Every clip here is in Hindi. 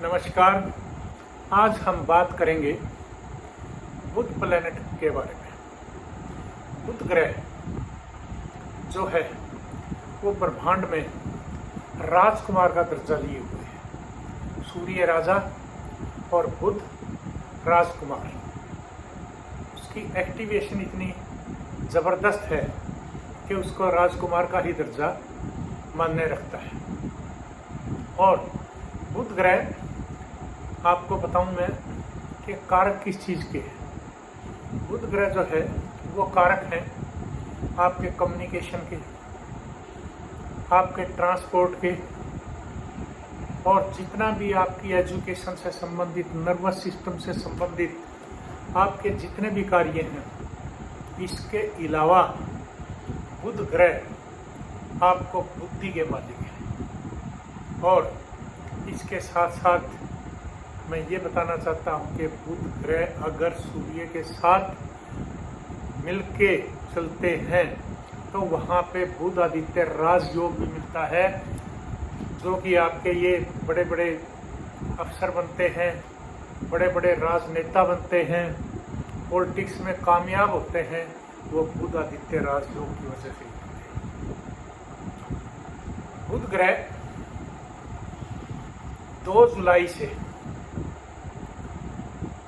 नमस्कार। आज हम बात करेंगे बुध प्लैनेट के बारे में। बुध ग्रह जो है वो ब्रह्मांड में राजकुमार का दर्जा लिए हुए है। सूर्य राजा और बुध राजकुमार। उसकी एक्टिवेशन इतनी जबरदस्त है कि उसको राजकुमार का ही दर्जा मान्य रखता है। और बुध ग्रह आपको बताऊं मैं कि कारक किस चीज़ के हैं। बुध ग्रह जो है वो कारक हैं आपके कम्युनिकेशन के, आपके ट्रांसपोर्ट के, और जितना भी आपकी एजुकेशन से संबंधित, नर्वस सिस्टम से संबंधित आपके जितने भी कार्य हैं। इसके अलावा बुध ग्रह आपको बुद्धि के मालिक है। और इसके साथ साथ मैं ये बताना चाहता हूँ कि बुध ग्रह अगर सूर्य के साथ मिलके चलते हैं तो वहाँ पे बुध आदित्य राजयोग भी मिलता है, जो कि आपके ये बड़े बड़े अफसर बनते हैं, बड़े बड़े राजनेता बनते हैं, पॉलिटिक्स में कामयाब होते हैं, वो बुध आदित्य राजयोग की वजह से। बुध ग्रह 2 जुलाई से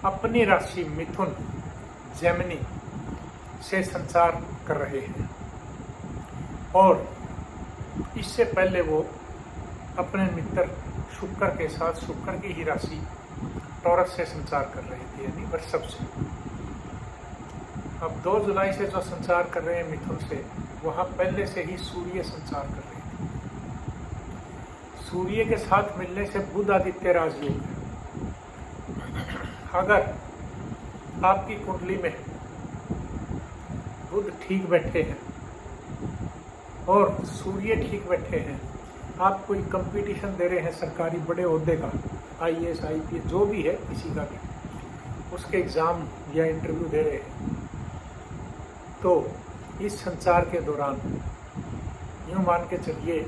अपनी राशि मिथुन जेमिनी से संचार कर रहे हैं, और इससे पहले वो अपने मित्र शुक्र के साथ, शुक्र की ही राशि टॉरस से संचार कर रहे थे, यानी वृषभ से। अब 2 जुलाई से जो संचार कर रहे हैं मिथुन से, वहां पहले से ही सूर्य संचार कर रहे थे। सूर्य के साथ मिलने से बुध आदित्य राजयोग है। अगर आपकी कुंडली में बुध ठीक बैठे हैं और सूर्य ठीक बैठे हैं, आप कोई कंपटीशन दे रहे हैं सरकारी बड़े ओहदे का, आईएएस आईपीएस जो भी है, किसी का भी, उसके एग्ज़ाम या इंटरव्यू दे रहे हैं, तो इस संचार के दौरान यूँ मान के चलिए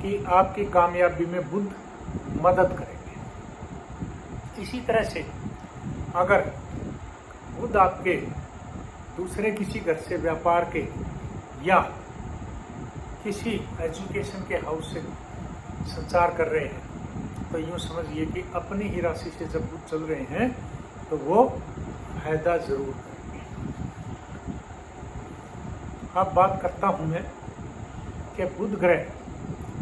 कि आपकी कामयाबी में बुध मदद करेंगे। इसी तरह से अगर बुध आपके दूसरे किसी घर से, व्यापार के या किसी एजुकेशन के हाउस से संचार कर रहे हैं, तो यूँ समझिए कि अपनी ही राशि से जब बुध चल रहे हैं तो वो फायदा जरूर करेंगे। अब बात करता हूँ मैं कि बुध ग्रह,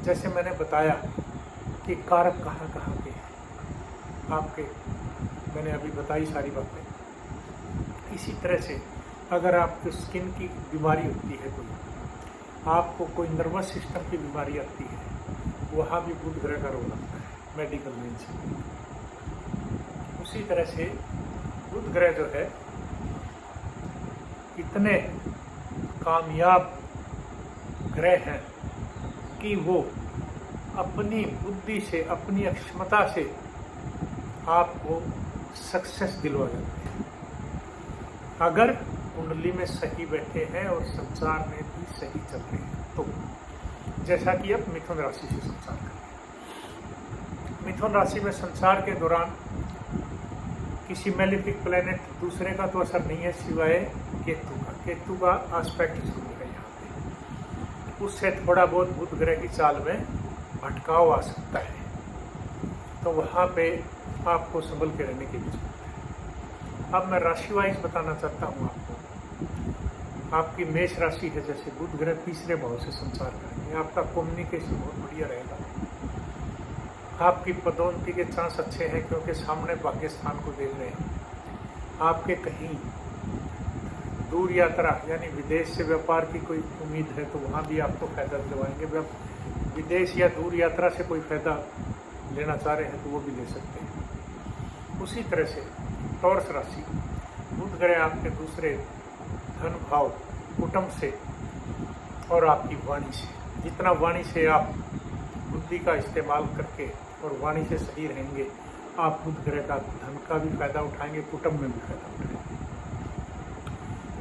जैसे मैंने बताया कि कारक कहाँ कहाँ के हैं आपके, मैंने अभी बताई सारी बातें। इसी तरह से अगर आपको स्किन की बीमारी होती है, कोई आपको कोई नर्वस सिस्टम की बीमारी आती है, वहाँ भी बुध ग्रह का रोल आता है मेडिकल रेंज में। उसी तरह से बुध ग्रह जो है इतने कामयाब ग्रह हैं कि वो अपनी बुद्धि से, अपनी अक्षमता से आपको सक्सेस दिलवा जाते हैं, अगर कुंडली में सही बैठे हैं और संसार में भी सही चल रहे हैं। तो जैसा कि अब मिथुन राशि से संचार करें। मिथुन राशि में संचार के दौरान किसी मेलेफिक प्लैनेट दूसरे का तो असर नहीं है, सिवाय केतु का। केतु का एस्पेक्ट जरूर है यहाँ पे, उससे थोड़ा बहुत बुध ग्रह की चाल में भटकाव आ सकता है, तो वहाँ पे आपको संभल के रहने की भी जरूरत है। अब मैं राशि वाइज बताना चाहता हूँ आपको। आपकी मेष राशि है, जैसे बुध ग्रह तीसरे भाव से संचार करेंगे, आपका कम्युनिकेशन बहुत बढ़िया रहेगा। आपकी पदोन्नति के चांस अच्छे हैं, क्योंकि सामने भाग्य स्थान को देख रहे हैं। आपके कहीं दूर यात्रा यानी विदेश से व्यापार की कोई उम्मीद है, तो वहाँ भी आपको फायदा दिलवाएंगे। विदेश या दूर यात्रा से कोई फायदा लेना चाह रहे हैं तो वो भी ले सकते हैं। उसी तरह से टॉरस राशि, बुध ग्रह आपके दूसरे धन भाव, कुटुंब से और आपकी वाणी से, जितना वाणी से आप बुद्धि का इस्तेमाल करके और वाणी से सही रहेंगे, आप बुध ग्रह का धन का भी फायदा उठाएंगे, कुटुंब में भी फायदा उठाएंगे।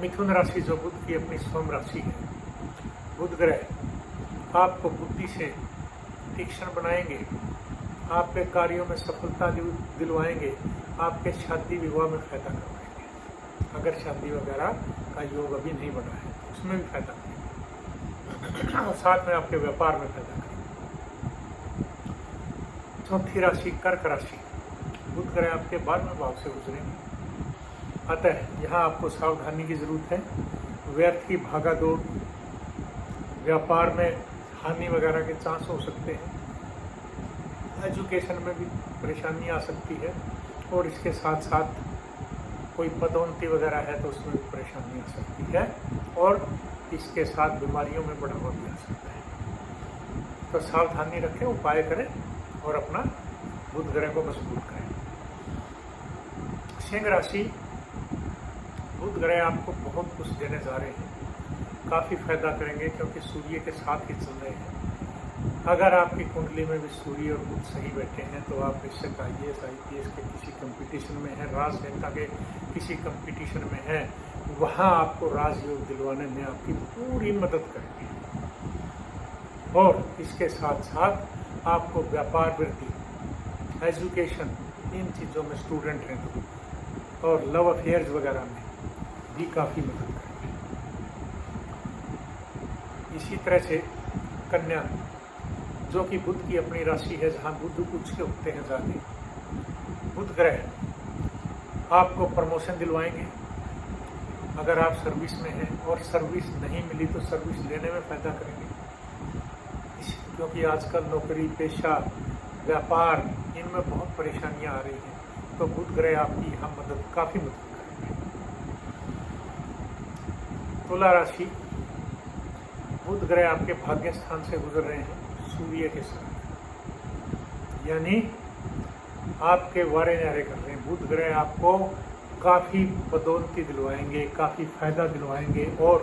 मिथुन राशि जो बुध की अपनी स्वयं राशि है, बुध ग्रह आपको बुद्धि से तीक्ष्ण बनाएंगे, आपके कार्यों में सफलता दिलवाएंगे, आपके शादी विवाह में फायदा करवाएंगे। अगर शादी वगैरह का योग अभी नहीं बना है तो उसमें भी फायदा करेंगे और साथ में आपके व्यापार में फायदा करेंगे। चौथी राशि कर्क राशि, बुध ग्रह आपके 12वें भाव से गुजरेंगे, अतः यहाँ आपको सावधानी की जरूरत है। व्यर्थ की भागादौड़, व्यापार में हानि वगैरह के चांस हो सकते हैं, एजुकेशन में भी परेशानी आ सकती है और इसके साथ साथ कोई पदोन्नति वगैरह है तो उसमें भी परेशानी आ सकती है और इसके साथ बीमारियों में बढ़ावा भी आ सकता है। तो सावधानी रखें, उपाय करें और अपना बुध ग्रह को मजबूत करें। सिंह राशि, बुध ग्रह आपको बहुत कुछ देने जा रहे हैं, काफ़ी फायदा करेंगे क्योंकि सूर्य के साथ ही चल रहे हैं। अगर आपकी कुंडली में भी सूर्य और बुध सही बैठे हैं तो आप बेशक IAS IPS के किसी कंपटीशन में हैं, राजनेता के किसी कंपटीशन में हैं, वहाँ आपको राजयोग दिलवाने में आपकी पूरी मदद करेंगे। और इसके साथ साथ आपको व्यापार वृद्धि, एजुकेशन, इन चीज़ों में स्टूडेंट हैं तो और लव अफेयर्स वगैरह में भी काफ़ी मदद करेंगे। इसी तरह से कन्या, जो कि बुध की अपनी राशि है, जहाँ बुध उच्च के उठते हैं जाके, बुध ग्रह आपको प्रमोशन दिलवाएंगे अगर आप सर्विस में हैं, और सर्विस नहीं मिली तो सर्विस लेने में फायदा करेंगे। क्योंकि आजकल नौकरी पेशा व्यापार इनमें बहुत परेशानियां आ रही हैं, तो बुध ग्रह आपकी यहाँ काफ़ी मदद करेंगे। तुला राशि, बुध ग्रह आपके भाग्य स्थान से गुजर रहे हैं सूर्य के साथ, यानी आपके वारे न्यारे कर रहे हैं। बुध ग्रह आपको काफ़ी पदोन्नति दिलवाएंगे, काफ़ी फायदा दिलवाएंगे और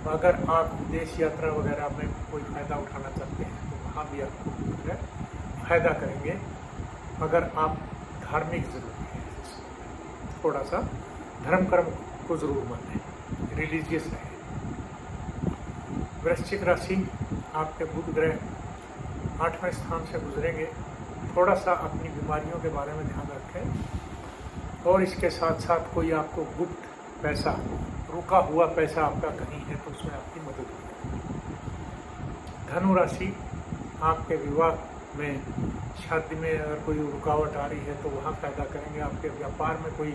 अगर आप विदेश यात्रा वगैरह में कोई फ़ायदा उठाना चाहते हैं तो वहाँ भी आपको बुध ग्रह फायदा करेंगे। अगर आप धार्मिक जरूर हैं, थोड़ा सा धर्म कर्म को जरूर मानें, रिलीजियस रहें। वृश्चिक राशि, आपके बुध ग्रह 8वें स्थान से गुजरेंगे, थोड़ा सा अपनी बीमारियों के बारे में ध्यान रखें और इसके साथ साथ कोई आपको गुप्त पैसा, रुका हुआ पैसा आपका कहीं है तो उसमें आपकी मदद करें। धनु राशि, आपके विवाह में, शादी में अगर कोई रुकावट आ रही है तो वहाँ फायदा करेंगे। आपके व्यापार में कोई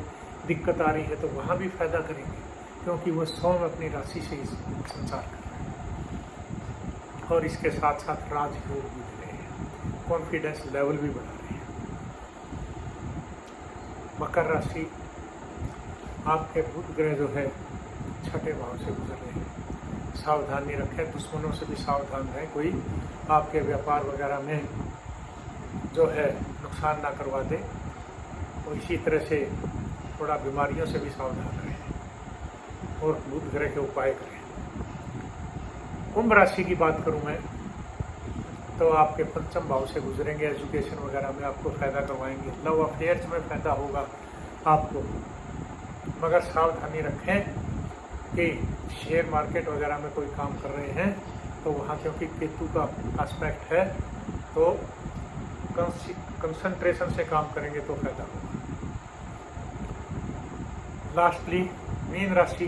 दिक्कत आ रही है तो वहाँ भी फायदा करेंगे क्योंकि वो स्वयं अपनी राशि से ही संचार कर रहे हैं। और इसके साथ साथ राजयोग भी दे रहे हैं, कॉन्फिडेंस लेवल भी बढ़ा रहे हैं। मकर राशि, आपके बुध ग्रह जो है 6ठे भाव से गुजर रहे हैं, सावधानी रखें, दुश्मनों से भी सावधान रहें, कोई आपके व्यापार वगैरह में जो है नुकसान ना करवा दे। और इसी तरह से थोड़ा बीमारियों से भी सावधान रहें और बुध ग्रह के उपाय करें। कुंभ राशि की बात करूं मैं तो आपके 5म भाव से गुजरेंगे, एजुकेशन वगैरह में आपको फ़ायदा करवाएंगे, लव अफेयर्स में फ़ायदा होगा आपको, मगर सावधानी रखें कि शेयर मार्केट वगैरह में कोई काम कर रहे हैं तो वहाँ क्योंकि केतु का एस्पेक्ट है तो कंसंट्रेशन से काम करेंगे तो फायदा होगा। लास्टली मीन राशि,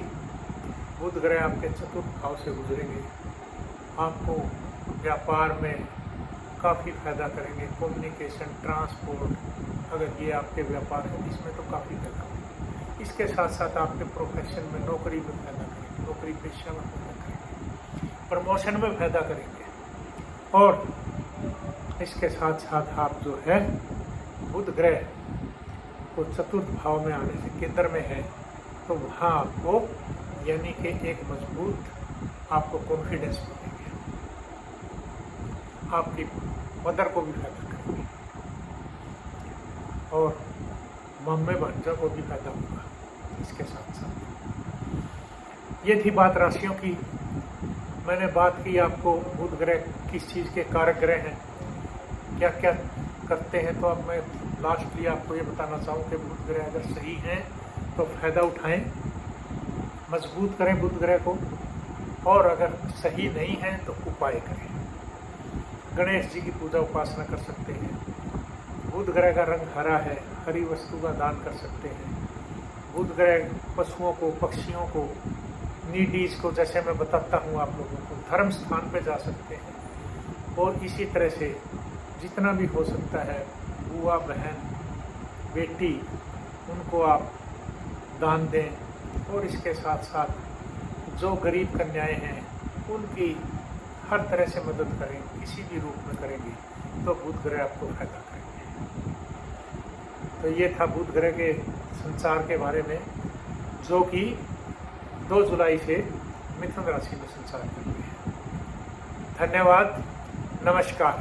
बुध ग्रह आपके 4th भाव से गुजरेंगे, आपको व्यापार में काफ़ी फायदा करेंगे, कम्युनिकेशन, ट्रांसपोर्ट, अगर ये आपके व्यापार है इसमें तो काफ़ी फायदा होगा। इसके साथ साथ आपके प्रोफेशन में, नौकरी में फायदा करेंगे, नौकरी पेशा में फायदा करेंगे, प्रमोशन में फायदा करेंगे। और इसके साथ साथ आप जो है बुध ग्रह को 4th भाव में आने से केंद्र में है तो वहाँ आपको यानी कि एक मजबूत आपको कॉन्फिडेंस मिलेंगे, आपकी मदर को भी फायदा करेंगे और मम्मी भांजा को भी फायदा होगा। इसके साथ साथ ये थी बात राशियों की। मैंने बात की आपको बुध ग्रह किस चीज़ के कारक ग्रह हैं, क्या क्या करते हैं, तो अब मैं लास्टली आपको ये बताना चाहूँ कि बुध ग्रह अगर सही हैं तो फ़ायदा उठाएं, मजबूत करें बुध ग्रह को, और अगर सही नहीं है तो उपाय करें। गणेश जी की पूजा उपासना कर सकते हैं, बुध ग्रह का रंग हरा है, हरी वस्तु का दान कर सकते हैं। बुध ग्रह पशुओं को, पक्षियों को, नीडीज को, जैसे मैं बताता हूँ आप लोगों को, धर्म स्थान पे जा सकते हैं। और इसी तरह से जितना भी हो सकता है, बुआ, बहन, बेटी, उनको आप दान दें। और इसके साथ साथ जो गरीब कन्याएं हैं उनकी हर तरह से मदद करें, किसी भी रूप में करेंगे तो बुध ग्रह आपको फायदा करेंगे। तो ये था बुध ग्रह के संचार के बारे में, जो कि 2 जुलाई से मिथुन राशि में संचार कर रहे हैं। धन्यवाद, नमस्कार।